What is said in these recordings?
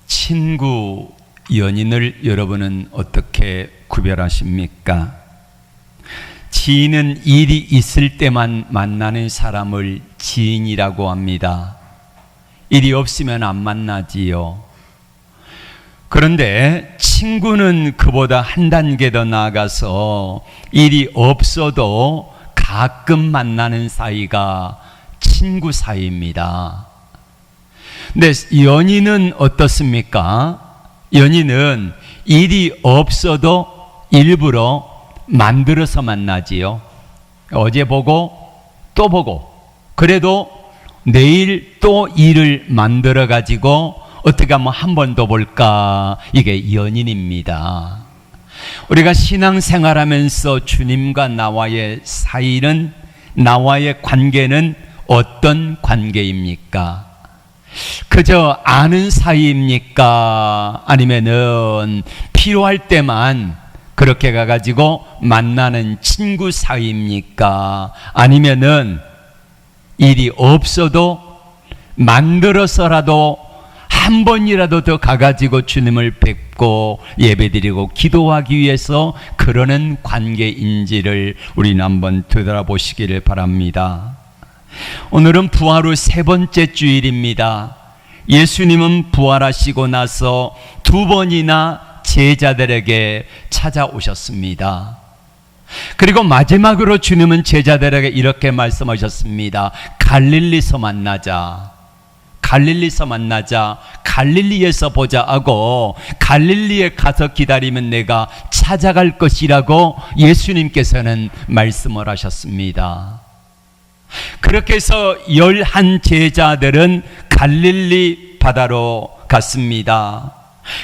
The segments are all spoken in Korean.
친구, 연인을 여러분은 어떻게 구별하십니까? 지인은 일이 있을 때만 만나는 사람을 지인이라고 합니다. 일이 없으면 안 만나지요. 그런데 친구는 그보다 한 단계 더 나아가서 일이 없어도 가끔 만나는 사이가 친구 사이입니다. 근데 연인은 어떻습니까? 연인은 일이 없어도 일부러 만들어서 만나지요. 어제 보고 또 보고, 그래도 내일 또 일을 만들어 가지고 어떻게 하면 한 번 더 볼까, 이게 연인입니다. 우리가 신앙생활하면서 주님과 나와의 사이는, 나와의 관계는 어떤 관계입니까? 그저 아는 사이입니까? 아니면은 필요할 때만 그렇게 가가지고 만나는 친구 사이입니까? 아니면은 일이 없어도 만들어서라도 한 번이라도 더 가가지고 주님을 뵙고 예배드리고 기도하기 위해서 그러는 관계인지를 우리는 한번 되돌아보시기를 바랍니다. 오늘은 부활 후 세 번째 주일입니다. 예수님은 부활하시고 나서 두 번이나 제자들에게 찾아오셨습니다. 그리고 마지막으로 주님은 제자들에게 이렇게 말씀하셨습니다. 갈릴리서 만나자. 갈릴리서 만나자. 갈릴리에서 보자 하고, 갈릴리에 가서 기다리면 내가 찾아갈 것이라고 예수님께서는 말씀을 하셨습니다. 그렇게 해서 11 제자들은 갈릴리 바다로 갔습니다.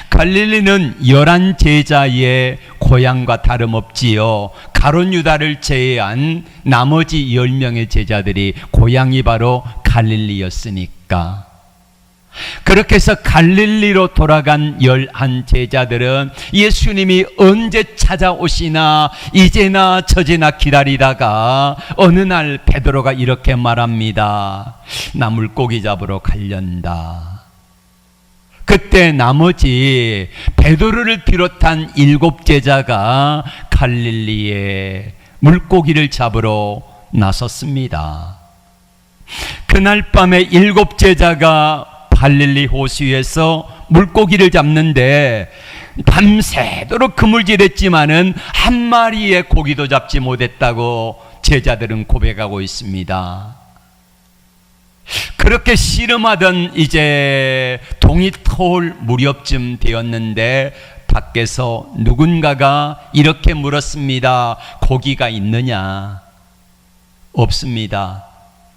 갈릴리는 11 제자의 고향과 다름없지요. 가룟 유다를 제외한 나머지 10명의 제자들이 고향이 바로 갈릴리였으니까. 그렇게 해서 갈릴리로 돌아간 11 제자들은 예수님이 언제 찾아오시나 이제나 저제나 기다리다가 어느 날 베드로가 이렇게 말합니다. 나 물고기 잡으러 가련다. 그때 나머지 베드로를 비롯한 7 제자가 갈릴리에 물고기를 잡으러 나섰습니다. 그날 밤에 7 제자가 갈릴리 호수에서 물고기를 잡는데 밤새도록 그물질했지만은 한 마리의 고기도 잡지 못했다고 제자들은 고백하고 있습니다. 그렇게 씨름하던 이제 동이 터올 무렵쯤 되었는데 밖에서 누군가가 이렇게 물었습니다. 고기가 있느냐? 없습니다.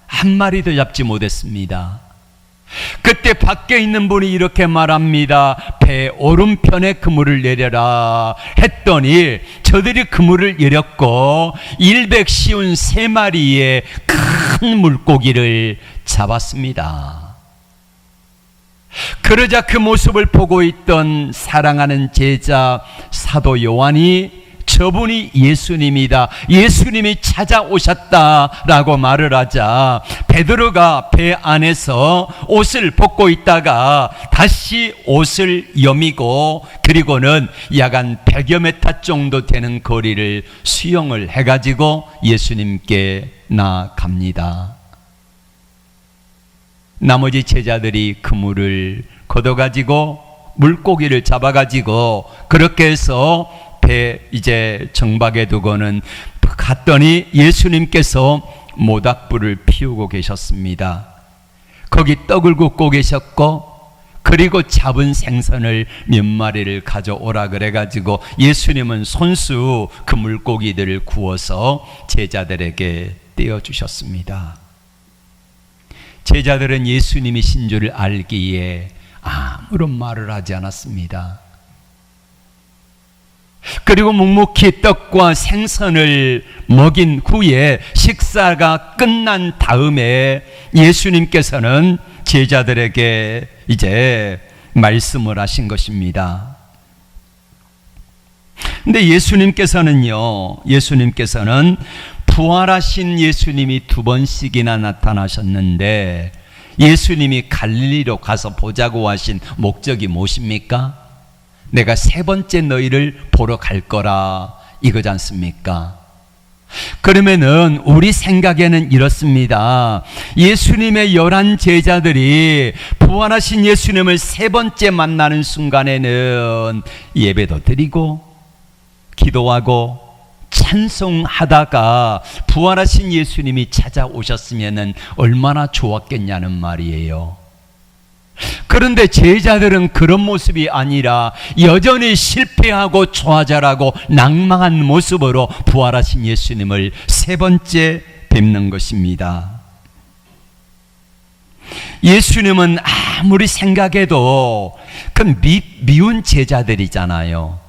한 마리도 잡지 못했습니다. 그때 밖에 있는 분이 이렇게 말합니다. 배 오른편에 그물을 내려라 했더니 저들이 그물을 내렸고 153마리의 큰 물고기를 잡았습니다. 그러자 그 모습을 보고 있던 사랑하는 제자 사도 요한이 저분이 예수님이다, 예수님이 찾아오셨다라고 말을 하자 베드로가 배 안에서 옷을 벗고 있다가 다시 옷을 여미고 그리고는 약 한 100여 미터 정도 되는 거리를 수영을 해가지고 예수님께 나아갑니다. 나머지 제자들이 그물을 걷어가지고 물고기를 잡아가지고 그렇게 해서 배 이제 정박에 두고는 갔더니 예수님께서 모닥불을 피우고 계셨습니다. 거기 떡을 굽고 계셨고 그리고 잡은 생선을 몇 마리를 가져오라 그래가지고 예수님은 손수 그 물고기들을 구워서 제자들에게 떼어주셨습니다. 제자들은 예수님이신 줄 알기에 아무런 말을 하지 않았습니다. 그리고 묵묵히 떡과 생선을 먹인 후에 식사가 끝난 다음에 예수님께서는 제자들에게 이제 말씀을 하신 것입니다. 근데 예수님께서는 부활하신 예수님이 2번씩이나 나타나셨는데 예수님이 갈릴리로 가서 보자고 하신 목적이 무엇입니까? 내가 세 번째 너희를 보러 갈 거라 이거지 않습니까? 그러면은 우리 생각에는 이렇습니다. 예수님의 11 제자들이 부활하신 예수님을 세 번째 만나는 순간에는 예배도 드리고 기도하고 찬송하다가 부활하신 예수님이 찾아오셨으면 얼마나 좋았겠냐는 말이에요. 그런데 제자들은 그런 모습이 아니라 여전히 실패하고 좌절하고 낭망한 모습으로 부활하신 예수님을 세 번째 뵙는 것입니다. 예수님은 아무리 생각해도 그 미운 제자들이잖아요.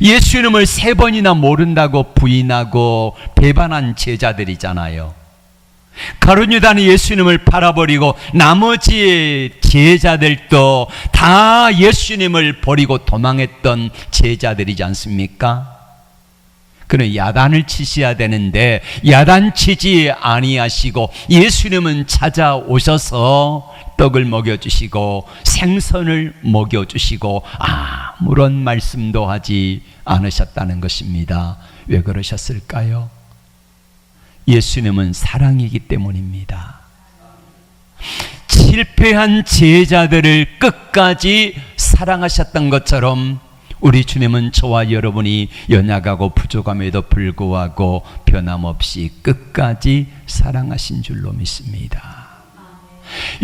예수님을 세 번이나 모른다고 부인하고 배반한 제자들이잖아요. 가룟 유다는 예수님을 팔아버리고 나머지 제자들도 다 예수님을 버리고 도망했던 제자들이지 않습니까? 그는 야단을 치셔야 되는데 야단 치지 아니하시고 예수님은 찾아오셔서 떡을 먹여주시고 생선을 먹여주시고 아무런 말씀도 하지 않으셨다는 것입니다. 왜 그러셨을까요? 예수님은 사랑이기 때문입니다. 실패한 제자들을 끝까지 사랑하셨던 것처럼 우리 주님은 저와 여러분이 연약하고 부족함에도 불구하고 변함없이 끝까지 사랑하신 줄로 믿습니다.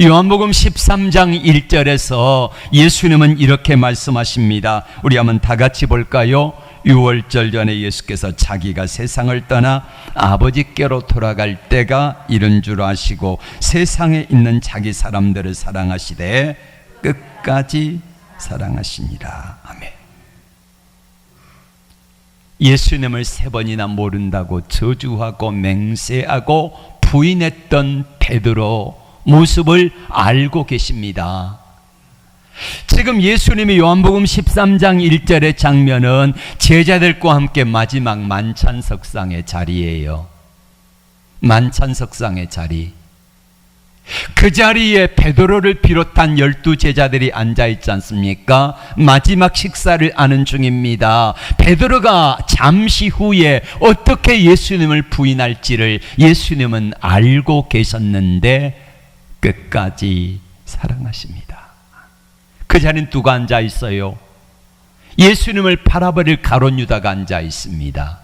요한복음 13장 1절에서 예수님은 이렇게 말씀하십니다. 우리 한번 다 같이 볼까요? 유월절 전에 예수께서 자기가 세상을 떠나 아버지께로 돌아갈 때가 이른 줄 아시고 세상에 있는 자기 사람들을 사랑하시되 끝까지 사랑하시니라. 아멘. 예수님을 세 번이나 모른다고 저주하고 맹세하고 부인했던 베드로 모습을 알고 계십니다. 지금 예수님이 요한복음 13장 1절의 장면은 제자들과 함께 마지막 만찬석상의 자리예요. 만찬석상의 자리. 그 자리에 베드로를 비롯한 12 제자들이 앉아있지 않습니까? 마지막 식사를 하는 중입니다. 베드로가 잠시 후에 어떻게 예수님을 부인할지를 예수님은 알고 계셨는데 끝까지 사랑하십니다. 그 자리는 누가 앉아 있어요? 예수님을 팔아버릴 가룟 유다가 앉아 있습니다.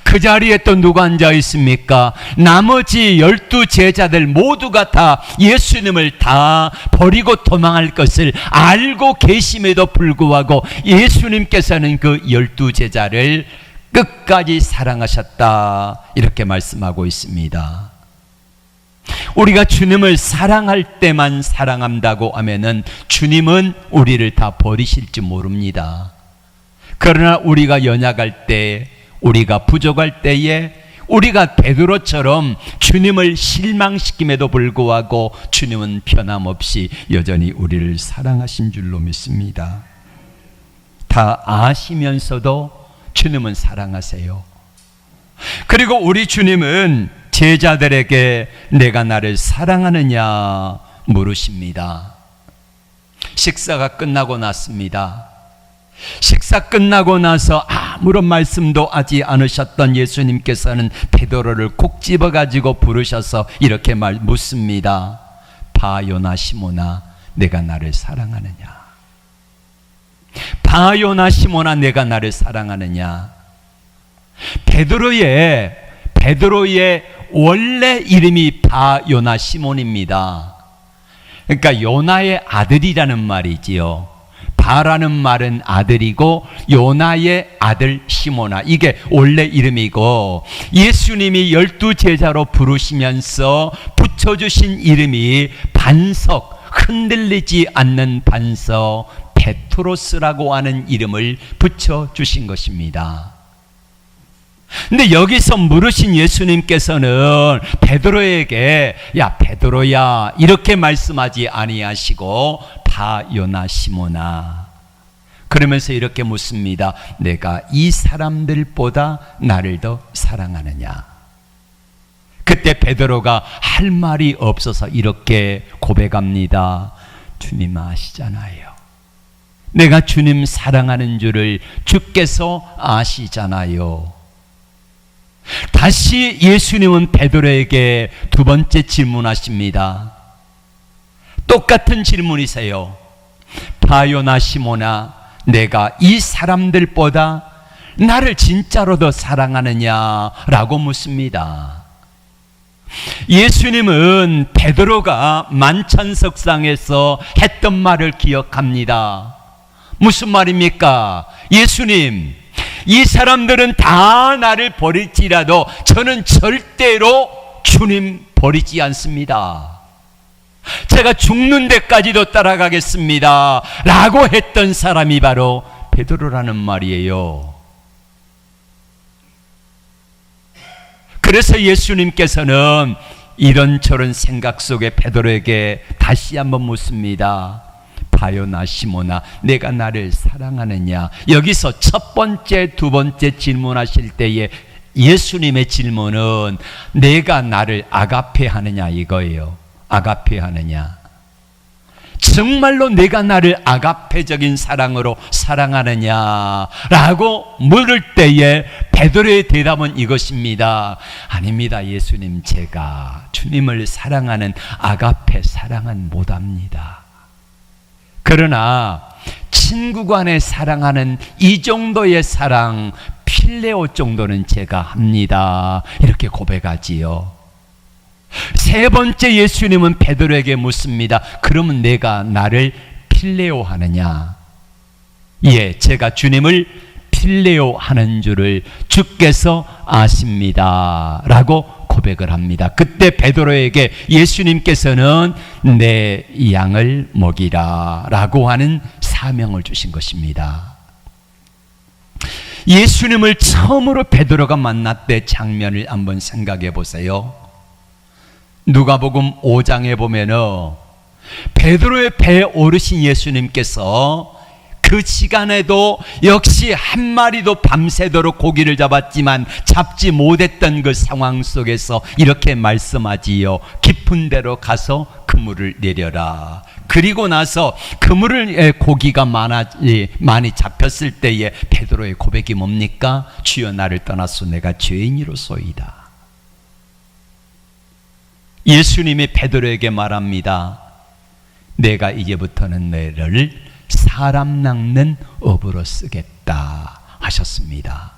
그 자리에 또 누가 앉아 있습니까? 나머지 12 제자들 모두가 다 예수님을 다 버리고 도망할 것을 알고 계심에도 불구하고 예수님께서는 그 12 제자를 끝까지 사랑하셨다 이렇게 말씀하고 있습니다. 우리가 주님을 사랑할 때만 사랑한다고 하면은 주님은 우리를 다 버리실지 모릅니다. 그러나 우리가 연약할 때, 우리가 부족할 때에 우리가 베드로처럼 주님을 실망시킴에도 불구하고 주님은 변함없이 여전히 우리를 사랑하신 줄로 믿습니다. 다 아시면서도 주님은 사랑하세요. 그리고 우리 주님은 제자들에게 내가 나를 사랑하느냐 물으십니다. 식사가 끝나고 났습니다. 식사 끝나고 나서 아무런 말씀도 하지 않으셨던 예수님께서는 베드로를 콕 집어가지고 부르셔서 이렇게 묻습니다. 바요나 시몬아 내가 나를 사랑하느냐. 바요나 시몬아 내가 나를 사랑하느냐. 베드로의 원래 이름이 바요나 시몬입니다. 그러니까 요나의 아들이라는 말이지요. 바라는 말은 아들이고 요나의 아들 시모나 이게 원래 이름이고 예수님이 12 제자로 부르시면서 붙여주신 이름이 반석, 흔들리지 않는 반석 베트로스라고 하는 이름을 붙여주신 것입니다. 근데 여기서 물으신 예수님께서는 베드로에게 야 베드로야 이렇게 말씀하지 아니하시고 바요나 시모나 그러면서 이렇게 묻습니다. 내가 이 사람들보다 나를 더 사랑하느냐. 그때 베드로가 할 말이 없어서 이렇게 고백합니다. 주님 아시잖아요. 내가 주님 사랑하는 줄을 주께서 아시잖아요. 다시 예수님은 베드로에게 두 번째 질문하십니다. 똑같은 질문이세요. 바요나 시몬아, 내가 이 사람들보다 나를 진짜로 더 사랑하느냐라고 묻습니다. 예수님은 베드로가 만찬석상에서 했던 말을 기억합니다. 무슨 말입니까? 예수님, 이 사람들은 다 나를 버릴지라도 저는 절대로 주님 버리지 않습니다. 제가 죽는 데까지도 따라가겠습니다 라고 했던 사람이 바로 베드로라는 말이에요. 그래서 예수님께서는 이런저런 생각 속에 베드로에게 다시 한번 묻습니다. 바요나 시몬아, 내가 나를 사랑하느냐? 여기서 첫 번째, 두 번째 질문하실 때에 예수님의 질문은 내가 나를 아가페 하느냐 이거예요. 아가페 하느냐? 정말로 내가 나를 아가페적인 사랑으로 사랑하느냐라고 물을 때에 베드로의 대답은 이것입니다. 아닙니다, 예수님. 제가 주님을 사랑하는 아가페 사랑은 못합니다. 그러나 친구 간에 사랑하는 이 정도의 사랑, 필레오 정도는 제가 합니다. 이렇게 고백하지요. 세 번째 예수님은 베드로에게 묻습니다. 그러면 내가 나를 필레오 하느냐? 예, 제가 주님을 필레오 하는 줄을 주께서 아십니다 라고 고백을 합니다. 그때 베드로에게 예수님께서는 내 양을 먹이라 라고 하는 사명을 주신 것입니다. 예수님을 처음으로 베드로가 만났을 때 장면을 한번 생각해 보세요. 누가복음 5장에 보면은 베드로의 배에 오르신 예수님께서 그 시간에도 역시 한 마리도 밤새도록 고기를 잡았지만 잡지 못했던 그 상황 속에서 이렇게 말씀하지요. 깊은 데로 가서 그물을 내려라. 그리고 나서 그물을 고기가 많이 잡혔을 때에 베드로의 고백이 뭡니까? 주여 나를 떠나서 내가 죄인이로소이다. 예수님이 베드로에게 말합니다. 내가 이제부터는 너를 사람 낚는 업으로 쓰겠다 하셨습니다.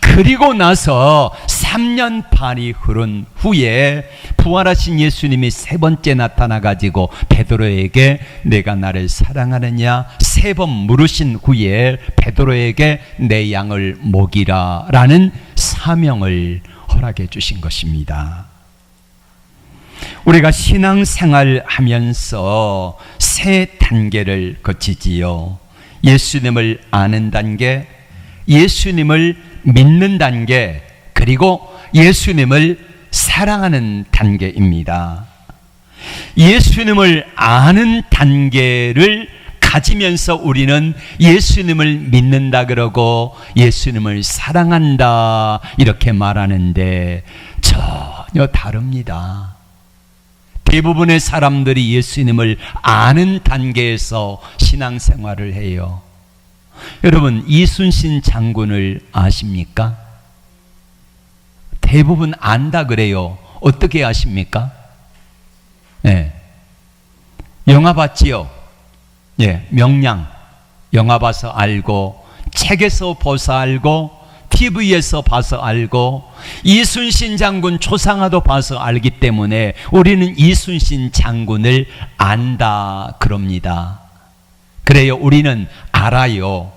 그리고 나서 3년 반이 흐른 후에 부활하신 예수님이 세 번째 나타나 가지고 베드로에게 내가 나를 사랑하느냐 세 번 물으신 후에 베드로에게 내 양을 먹이라 라는 사명을 허락해 주신 것입니다. 우리가 신앙생활 하면서 세 단계를 거치지요. 예수님을 아는 단계, 예수님을 믿는 단계, 그리고 예수님을 사랑하는 단계입니다. 예수님을 아는 단계를 가지면서 우리는 예수님을 믿는다 그러고 예수님을 사랑한다 이렇게 말하는데 전혀 다릅니다. 대부분의 사람들이 예수님을 아는 단계에서 신앙생활을 해요. 여러분, 이순신 장군을 아십니까? 대부분 안다 그래요. 어떻게 아십니까? 네. 영화 봤지요? 예, 명량. 영화 봐서 알고, 책에서 봐서 알고, TV에서 봐서 알고, 이순신 장군 초상화도 봐서 알기 때문에 우리는 이순신 장군을 안다 그럽니다. 그래요, 우리는 알아요.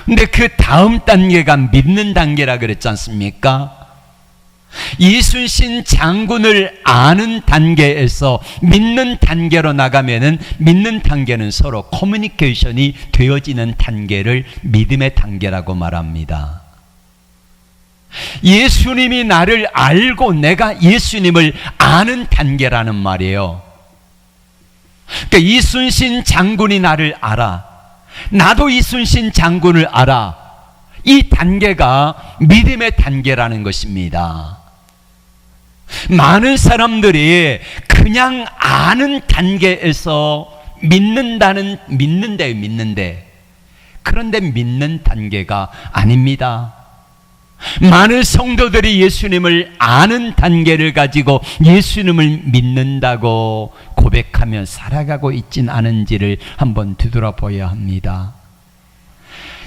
근데 그 다음 단계가 믿는 단계라 그랬지 않습니까? 이순신 장군을 아는 단계에서 믿는 단계로 나가면은 믿는 단계는 서로 커뮤니케이션이 되어지는 단계를 믿음의 단계라고 말합니다. 예수님이 나를 알고 내가 예수님을 아는 단계라는 말이에요. 그러니까 이순신 장군이 나를 알아. 나도 이순신 장군을 알아. 이 단계가 믿음의 단계라는 것입니다. 많은 사람들이 그냥 아는 단계에서 믿는데. 그런데 믿는 단계가 아닙니다. 많은 성도들이 예수님을 아는 단계를 가지고 예수님을 믿는다고 고백하며 살아가고 있진 않은지를 한번 뒤돌아봐야 합니다.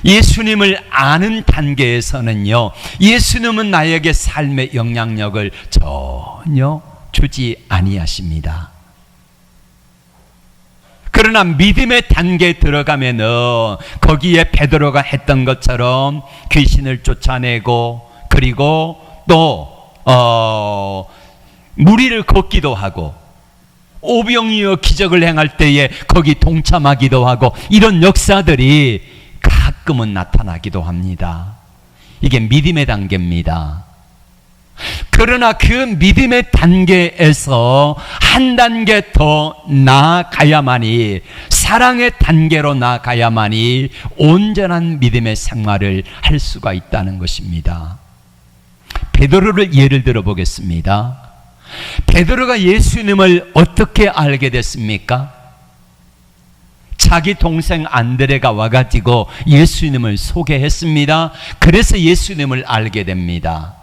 예수님을 아는 단계에서는요, 예수님은 나에게 삶의 영향력을 전혀 주지 아니하십니다. 그러나 믿음의 단계에 들어가면은 거기에 베드로가 했던 것처럼 귀신을 쫓아내고, 그리고 또 무리를 걷기도 하고, 오병이어 기적을 행할 때에 거기 동참하기도 하고, 이런 역사들이 가끔은 나타나기도 합니다. 이게 믿음의 단계입니다. 그러나 그 믿음의 단계에서 한 단계 더 나아가야만이, 사랑의 단계로 나아가야만이 온전한 믿음의 생활을 할 수가 있다는 것입니다. 베드로를 예를 들어 보겠습니다. 베드로가 예수님을 어떻게 알게 됐습니까? 자기 동생 안드레가 와가지고 예수님을 소개했습니다. 그래서 예수님을 알게 됩니다.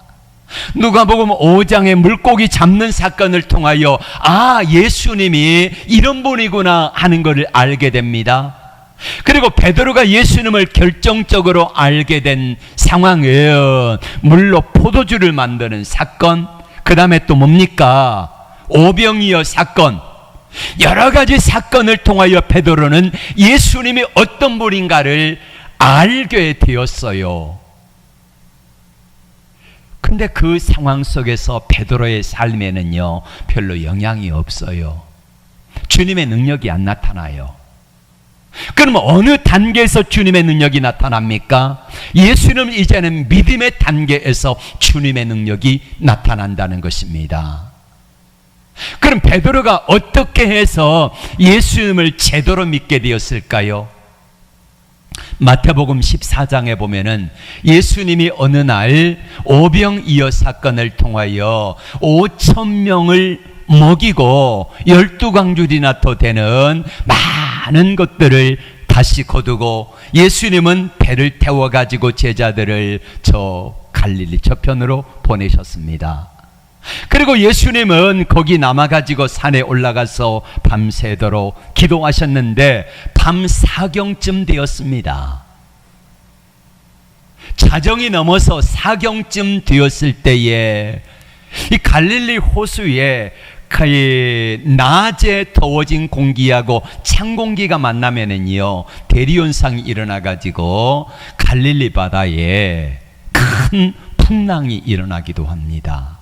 누가복음 5장의 물고기 잡는 사건을 통하여 예수님이 이런 분이구나 하는 것을 알게 됩니다. 그리고 베드로가 예수님을 결정적으로 알게 된 상황은 물로 포도주를 만드는 사건, 그 다음에 또 뭡니까? 오병이어 사건, 여러 가지 사건을 통하여 베드로는 예수님이 어떤 분인가를 알게 되었어요. 근데 그 상황 속에서 베드로의 삶에는요, 별로 영향이 없어요. 주님의 능력이 안 나타나요. 그러면 어느 단계에서 주님의 능력이 나타납니까? 예수는 이제는 믿음의 단계에서 주님의 능력이 나타난다는 것입니다. 그럼 베드로가 어떻게 해서 예수님을 제대로 믿게 되었을까요? 마태복음 14장에 보면은 예수님이 어느 날 오병이어 사건을 통하여 5,000명을 먹이고 12광줄이나 더 되는 많은 것들을 다시 거두고 예수님은 배를 태워가지고 제자들을 저 갈릴리 저편으로 보내셨습니다. 그리고 예수님은 거기 남아가지고 산에 올라가서 밤새도록 기도하셨는데 밤 4경쯤 되었습니다. 자정이 넘어서 4경쯤 되었을 때에 이 갈릴리 호수에 낮에 더워진 공기하고 찬 공기가 만나면은요, 대리온상이 일어나가지고 갈릴리 바다에 큰 풍랑이 일어나기도 합니다.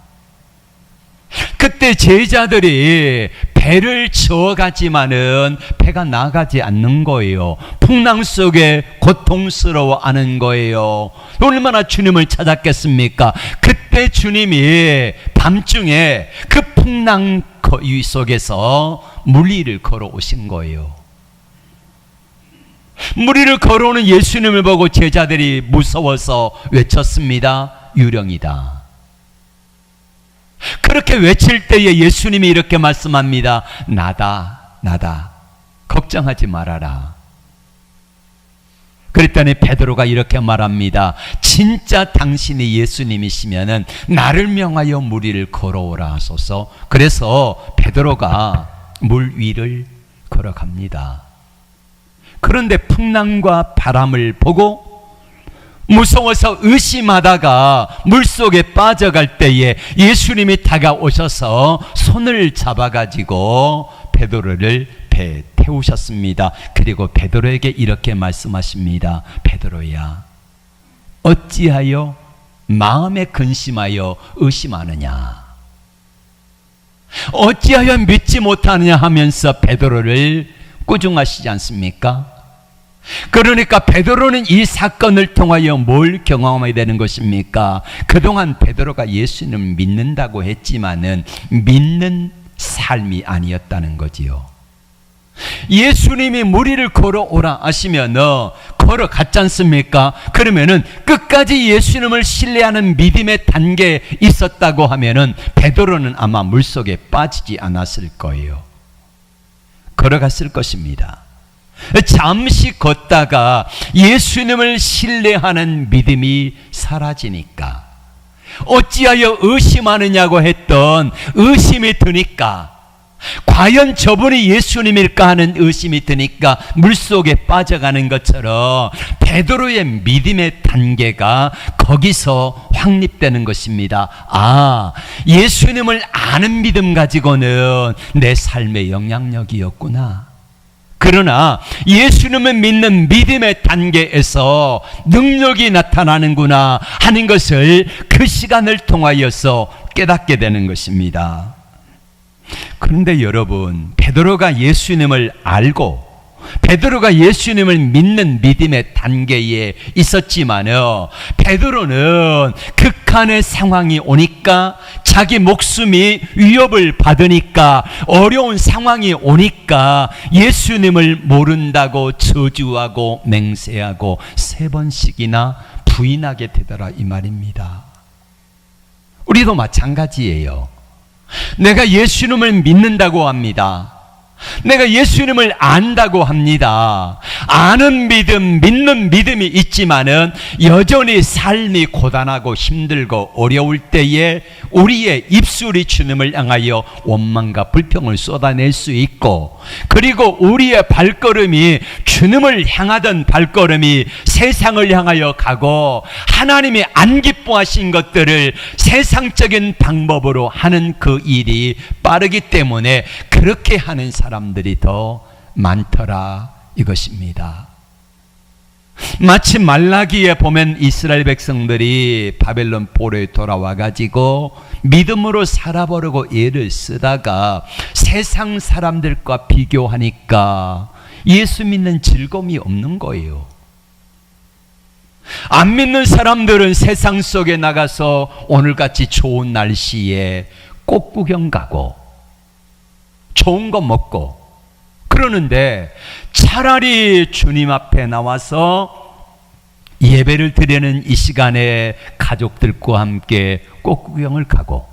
그때 제자들이 배를 저어가지만은 배가 나가지 않는 거예요. 풍랑 속에 고통스러워하는 거예요. 얼마나 주님을 찾았겠습니까? 그때 주님이 밤중에 그 풍랑 속에서 물 위를 걸어오신 거예요. 물 위를 걸어오는 예수님을 보고 제자들이 무서워서 외쳤습니다. 유령이다. 그렇게 외칠 때에 예수님이 이렇게 말씀합니다. 나다. 걱정하지 말아라. 그랬더니 베드로가 이렇게 말합니다. 진짜 당신이 예수님이시면은 나를 명하여 물 위를 걸어오라 하소서. 그래서 베드로가 물 위를 걸어갑니다. 그런데 풍랑과 바람을 보고 무서워서 의심하다가 물속에 빠져갈 때에 예수님이 다가오셔서 손을 잡아가지고 베드로를 배에 태우셨습니다. 그리고 베드로에게 이렇게 말씀하십니다. 베드로야, 어찌하여 마음에 근심하여 의심하느냐? 어찌하여 믿지 못하느냐 하면서 베드로를 꾸중하시지 않습니까? 그러니까 베드로는 이 사건을 통하여 뭘 경험하게 되는 것입니까? 그동안 베드로가 예수님을 믿는다고 했지만은 믿는 삶이 아니었다는 거지요. 예수님이 물 위를 걸어오라 하시면 걸어갔지 않습니까? 그러면은 끝까지 예수님을 신뢰하는 믿음의 단계에 있었다고 하면은 베드로는 아마 물속에 빠지지 않았을 거예요. 걸어갔을 것입니다. 잠시 걷다가 예수님을 신뢰하는 믿음이 사라지니까, 어찌하여 의심하느냐고 했던 의심이 드니까, 과연 저분이 예수님일까 하는 의심이 드니까 물속에 빠져가는 것처럼 베드로의 믿음의 단계가 거기서 확립되는 것입니다. 아, 예수님을 아는 믿음 가지고는 내 삶의 영향력이었구나. 그러나 예수님을 믿는 믿음의 단계에서 능력이 나타나는구나 하는 것을 그 시간을 통하여서 깨닫게 되는 것입니다. 그런데 여러분, 베드로가 예수님을 알고 베드로가 예수님을 믿는 믿음의 단계에 있었지만요, 베드로는 극한의 상황이 오니까, 자기 목숨이 위협을 받으니까, 어려운 상황이 오니까 예수님을 모른다고 저주하고 맹세하고 3번씩이나 부인하게 되더라 이 말입니다. 우리도 마찬가지예요. 내가 예수님을 믿는다고 합니다. 내가 예수님을 안다고 합니다. 아는 믿음, 믿는 믿음이 있지만은 여전히 삶이 고단하고 힘들고 어려울 때에 우리의 입술이 주님을 향하여 원망과 불평을 쏟아낼 수 있고, 그리고 우리의 발걸음이 주님을 향하던 발걸음이 세상을 향하여 가고, 하나님이 안 기뻐하신 것들을 세상적인 방법으로 하는 그 일이 빠르기 때문에 그렇게 하는 사람들이 더 많더라 이것입니다. 마치 말라기에 보면 이스라엘 백성들이 바벨론 포로에 돌아와 가지고 믿음으로 살아보려고 애를 쓰다가 세상 사람들과 비교하니까 예수 믿는 즐거움이 없는 거예요. 안 믿는 사람들은 세상 속에 나가서 오늘같이 좋은 날씨에 꽃 구경 가고 좋은 거 먹고 그러는데, 차라리 주님 앞에 나와서 예배를 드리는 이 시간에 가족들과 함께 꽃 구경을 가고,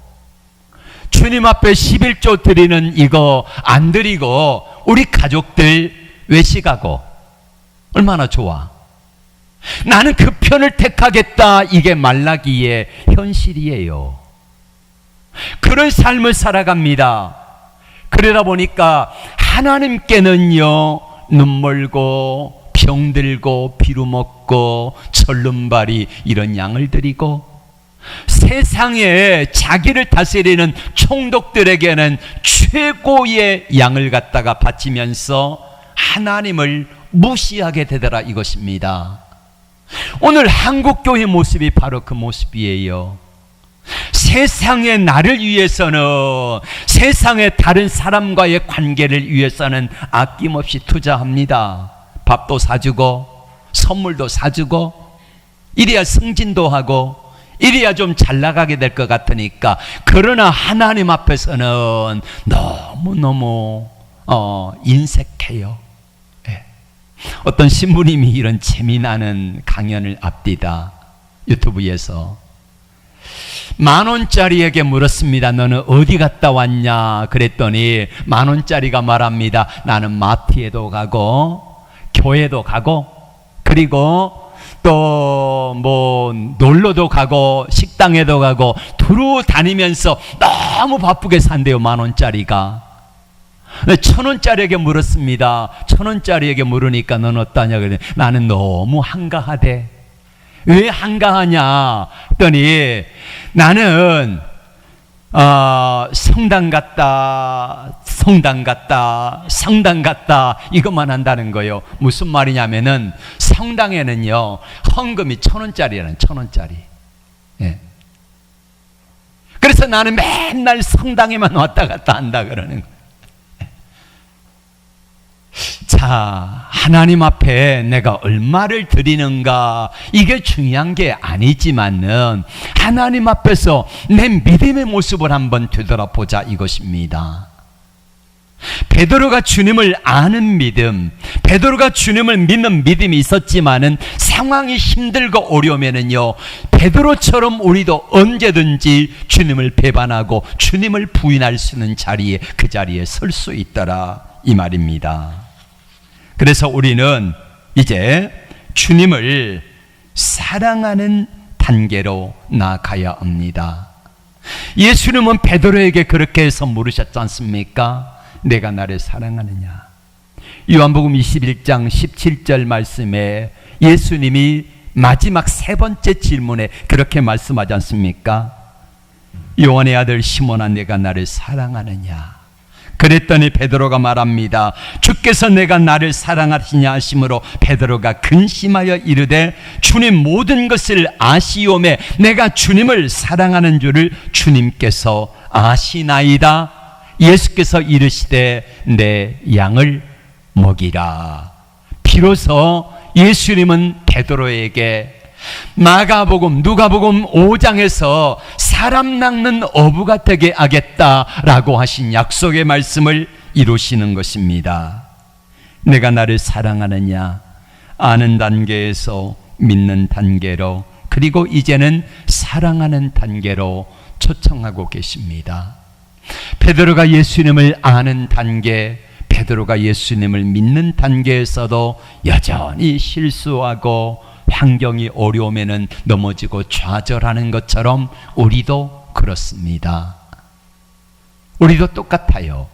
주님 앞에 11조 드리는 이거 안 드리고 우리 가족들 외식하고, 얼마나 좋아. 나는 그 편을 택하겠다. 이게 말라기의 현실이에요. 그런 삶을 살아갑니다. 그러다 보니까 하나님께는요, 눈멀고 병들고 비루먹고 절름발이 이런 양을 드리고, 세상에 자기를 다스리는 총독들에게는 최고의 양을 갖다가 바치면서 하나님을 무시하게 되더라 이것입니다. 오늘 한국교회 모습이 바로 그 모습이에요. 세상의 나를 위해서는, 세상의 다른 사람과의 관계를 위해서는 아낌없이 투자합니다. 밥도 사주고 선물도 사주고, 이래야 승진도 하고 이래야 좀 잘 나가게 될 것 같으니까. 그러나 하나님 앞에서는 너무너무 인색해요. 예. 어떤 신부님이 이런 재미나는 강연을 앞뒤다 유튜브에서 10,000원짜리에게 물었습니다. 너는 어디 갔다 왔냐? 그랬더니 10,000원짜리가 말합니다. 나는 마트에도 가고 교회도 가고, 그리고 또 뭐 놀러도 가고 식당에도 가고 두루 다니면서 너무 바쁘게 산대요. 10,000원짜리가. 1,000원짜리에게 물었습니다. 1,000원짜리에게 물으니까 넌 어떠냐? 그랬더니 나는 너무 한가하대. 왜 한가하냐 했더니 나는 성당 갔다 이것만 한다는 거예요. 무슨 말이냐면은 성당에는요 헌금이 1,000원짜리라는 1,000원짜리. 예. 그래서 나는 맨날 성당에만 왔다 갔다 한다 그러는 거예요. 자, 하나님 앞에 내가 얼마를 드리는가, 이게 중요한 게 아니지만은 하나님 앞에서 내 믿음의 모습을 한번 되돌아보자 이것입니다. 베드로가 주님을 아는 믿음, 베드로가 주님을 믿는 믿음이 있었지만은 상황이 힘들고 어려우면은요, 베드로처럼 우리도 언제든지 주님을 배반하고 주님을 부인할 수 있는 자리에, 그 자리에 설 수 있더라 이 말입니다. 그래서 우리는 이제 주님을 사랑하는 단계로 나아가야 합니다. 예수님은 베드로에게 그렇게 해서 물으셨지 않습니까? 내가 나를 사랑하느냐? 요한복음 21장 17절 말씀에 예수님이 마지막 세 번째 질문에 그렇게 말씀하지 않습니까? 요한의 아들 시몬아, 내가 나를 사랑하느냐? 그랬더니 베드로가 말합니다. 주께서 내가 나를 사랑하시냐 하심으로 베드로가 근심하여 이르되 주님, 모든 것을 아시오매 내가 주님을 사랑하는 줄을 주님께서 아시나이다. 예수께서 이르시되 내 양을 먹이라. 비로소 예수님은 베드로에게 마가복음, 누가복음 5장에서 사람 낚는 어부가 되게 하겠다라고 하신 약속의 말씀을 이루시는 것입니다. 내가 나를 사랑하느냐? 아는 단계에서 믿는 단계로, 그리고 이제는 사랑하는 단계로 초청하고 계십니다. 베드로가 예수님을 아는 단계, 베드로가 예수님을 믿는 단계에서도 여전히 실수하고 환경이 어려우면은 넘어지고 좌절하는 것처럼 우리도 그렇습니다. 우리도 똑같아요.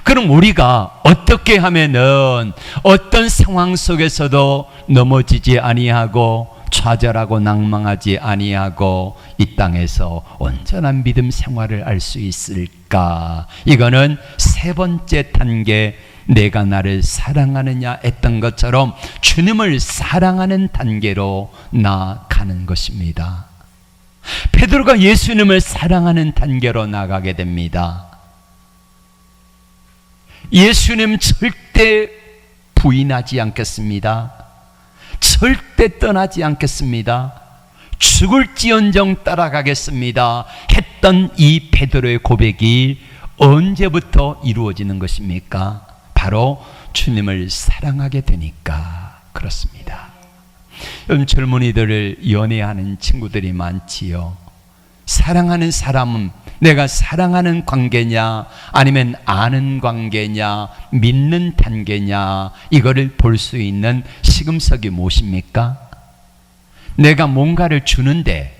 그럼 우리가 어떻게 하면은 어떤 상황 속에서도 넘어지지 아니하고 좌절하고 낭망하지 아니하고 이 땅에서 온전한 믿음 생활을 할 수 있을까? 이거는 세 번째 단계, 내가 나를 사랑하느냐 했던 것처럼 주님을 사랑하는 단계로 나아가는 것입니다. 베드로가 예수님을 사랑하는 단계로 나가게 됩니다. 예수님 절대 부인하지 않겠습니다. 절대 떠나지 않겠습니다. 죽을지언정 따라가겠습니다 했던 이 베드로의 고백이 언제부터 이루어지는 것입니까? 바로 주님을 사랑하게 되니까 그렇습니다. 요즘 젊은이들을 연애하는 친구들이 많지요. 사랑하는 사람은 내가 사랑하는 관계냐, 아니면 아는 관계냐, 믿는 단계냐, 이거를 볼 수 있는 시금석이 무엇입니까? 내가 뭔가를 주는데,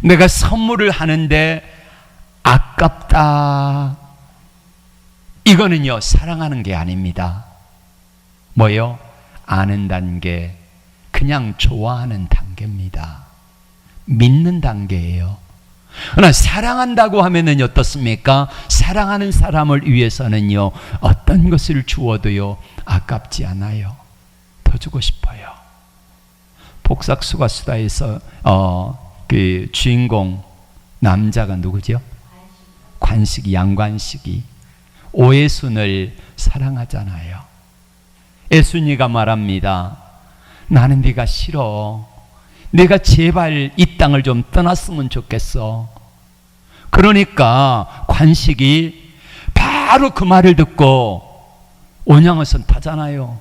내가 선물을 하는데 아깝다, 이거는요 사랑하는 게 아닙니다. 뭐요? 아는 단계, 그냥 좋아하는 단계입니다. 믿는 단계예요. 그러나 사랑한다고 하면은 어떻습니까? 사랑하는 사람을 위해서는요 어떤 것을 주어도요 아깝지 않아요. 더 주고 싶어요. 복삭수가수다에서 그 주인공 남자가 누구죠? 관식이, 양관식이 오해순을 사랑하잖아요. 애순이가 말합니다. 나는 네가 싫어. 내가 제발 이 땅을 좀 떠났으면 좋겠어. 그러니까 관식이 바로 그 말을 듣고 원양어선 타잖아요.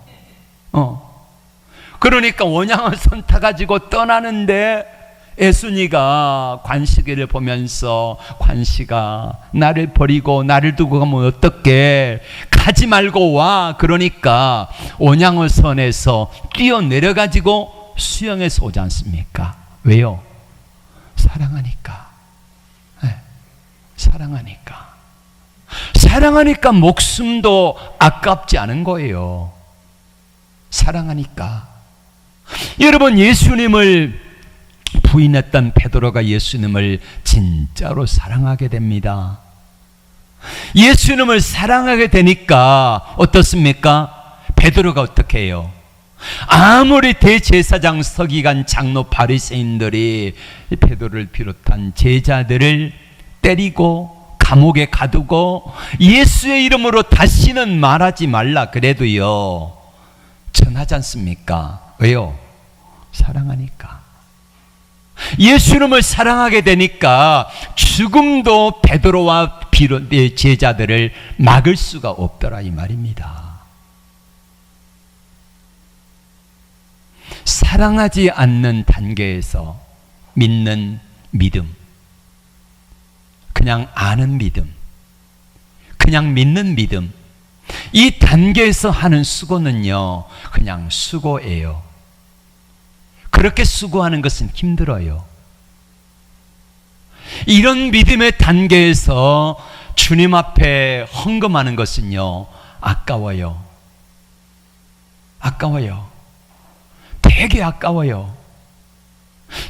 그러니까 원양어선 타가지고 떠나는데 애순이가 관식이를 보면서, 관식아 나를 버리고 나를 두고 가면 어떡해, 가지 말고 와. 그러니까 원양어선에서 뛰어내려가지고 수영해서 오지 않습니까? 왜요? 사랑하니까. 네. 사랑하니까. 사랑하니까 목숨도 아깝지 않은 거예요. 사랑하니까. 여러분, 예수님을 부인했던 베드로가 예수님을 진짜로 사랑하게 됩니다. 예수님을 사랑하게 되니까 어떻습니까? 베드로가 어떻게 해요? 아무리 대제사장, 서기관, 장로, 바리새인들이 베드로를 비롯한 제자들을 때리고 감옥에 가두고 예수의 이름으로 다시는 말하지 말라 그래도요 전하지 않습니까? 왜요? 사랑하니까. 예수님을 사랑하게 되니까 죽음도 베드로와 제자들을 막을 수가 없더라 이 말입니다. 사랑하지 않는 단계에서 믿는 믿음, 그냥 아는 믿음, 그냥 믿는 믿음, 이 단계에서 하는 수고는요 그냥 수고예요. 그렇게 수고하는 것은 힘들어요. 이런 믿음의 단계에서 주님 앞에 헌금하는 것은요 아까워요. 아까워요. 되게 아까워요.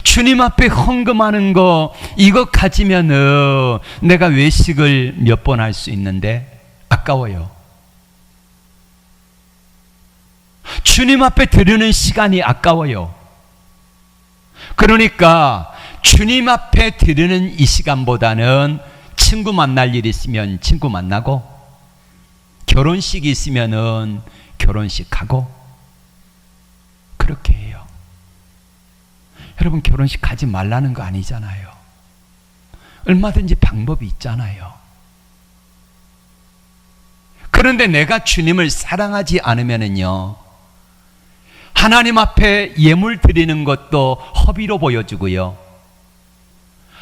주님 앞에 헌금하는 거 이거 가지면은 내가 외식을 몇 번 할 수 있는데 아까워요. 주님 앞에 드리는 시간이 아까워요. 그러니까 주님 앞에 드리는 이 시간보다는 친구 만날 일 있으면 친구 만나고, 결혼식이 있으면은 결혼식 가고, 그렇게 해요. 여러분, 결혼식 가지 말라는 거 아니잖아요. 얼마든지 방법이 있잖아요. 그런데 내가 주님을 사랑하지 않으면은요 하나님 앞에 예물 드리는 것도 허비로 보여지고요,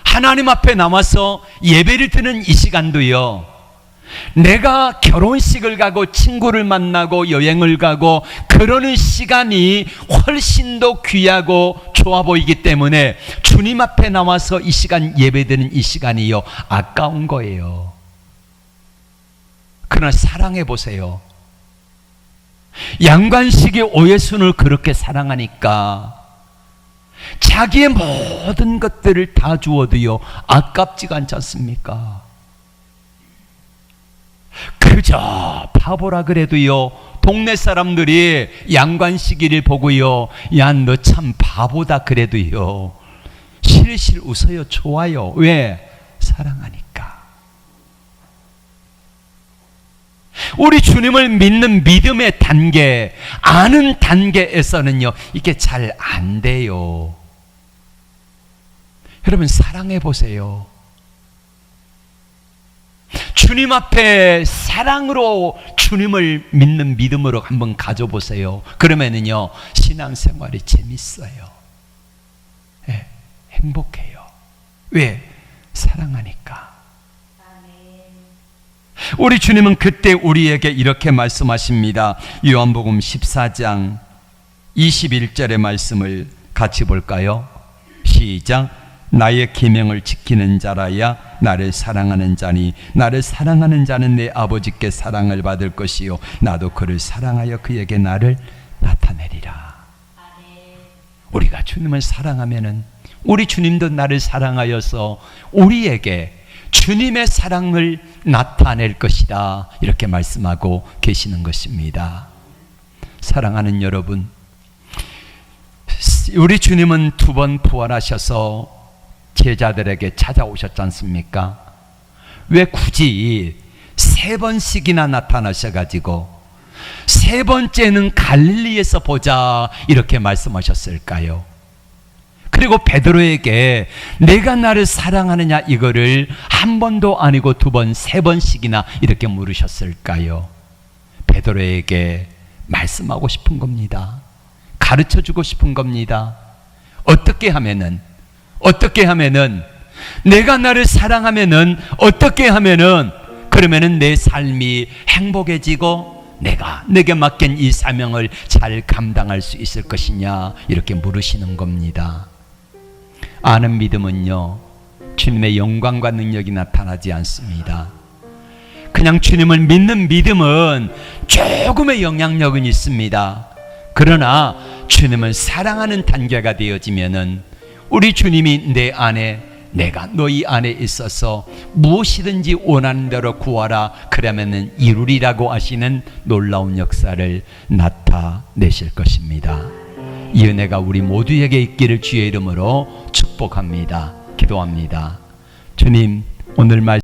하나님 앞에 나와서 예배를 드는 이 시간도요, 내가 결혼식을 가고 친구를 만나고 여행을 가고 그러는 시간이 훨씬 더 귀하고 좋아 보이기 때문에 주님 앞에 나와서 이 시간 예배드리는 이 시간이요 아까운 거예요. 그러나 사랑해 보세요. 양관식이 오예순을 그렇게 사랑하니까 자기의 모든 것들을 다 주어도요 아깝지가 않지 않습니까? 그저 바보라 그래도요 동네 사람들이 양관식이를 보고요, 야 너 참 바보다 그래도요 실실 웃어요. 좋아요. 왜? 사랑하니까. 우리 주님을 믿는 믿음의 단계, 아는 단계에서는요 이게 잘 안 돼요. 여러분, 사랑해 보세요. 주님 앞에 사랑으로 주님을 믿는 믿음으로 한번 가져보세요. 그러면은요 신앙생활이 재밌어요. 네, 행복해요. 왜? 사랑하니까. 우리 주님은 그때 우리에게 이렇게 말씀하십니다. 요한복음 14장 21절의 말씀을 같이 볼까요? 시작. 나의 계명을 지키는 자라야 나를 사랑하는 자니 나를 사랑하는 자는 내 아버지께 사랑을 받을 것이요 나도 그를 사랑하여 그에게 나를 나타내리라. 우리가 주님을 사랑하면은 우리 주님도 나를 사랑하여서 우리에게 주님의 사랑을 나타낼 것이다, 이렇게 말씀하고 계시는 것입니다. 사랑하는 여러분, 우리 주님은 2번 부활하셔서 제자들에게 찾아오셨지 않습니까? 왜 굳이 3번씩이나 나타나셔가지고 3번째는 갈릴리에서 보자 이렇게 말씀하셨을까요? 그리고 베드로에게 내가 나를 사랑하느냐 이거를 1번도 아니고 2번, 3번씩이나 이렇게 물으셨을까요? 베드로에게 말씀하고 싶은 겁니다. 가르쳐주고 싶은 겁니다. 어떻게 하면은 내가 나를 사랑하면은 어떻게 하면은 그러면은 내 삶이 행복해지고 내게 맡긴 이 사명을 잘 감당할 수 있을 것이냐 이렇게 물으시는 겁니다. 아는 믿음은요 주님의 영광과 능력이 나타나지 않습니다. 그냥 주님을 믿는 믿음은 조금의 영향력은 있습니다. 그러나 주님을 사랑하는 단계가 되어지면은 우리 주님이 내 안에, 내가 너희 안에 있어서 무엇이든지 원하는 대로 구하라 그러면은 이루리라고 하시는 놀라운 역사를 나타내실 것입니다. 이 은혜가 우리 모두에게 있기를 주의 이름으로 축복합니다. 기도합니다. 주님, 오늘 말씀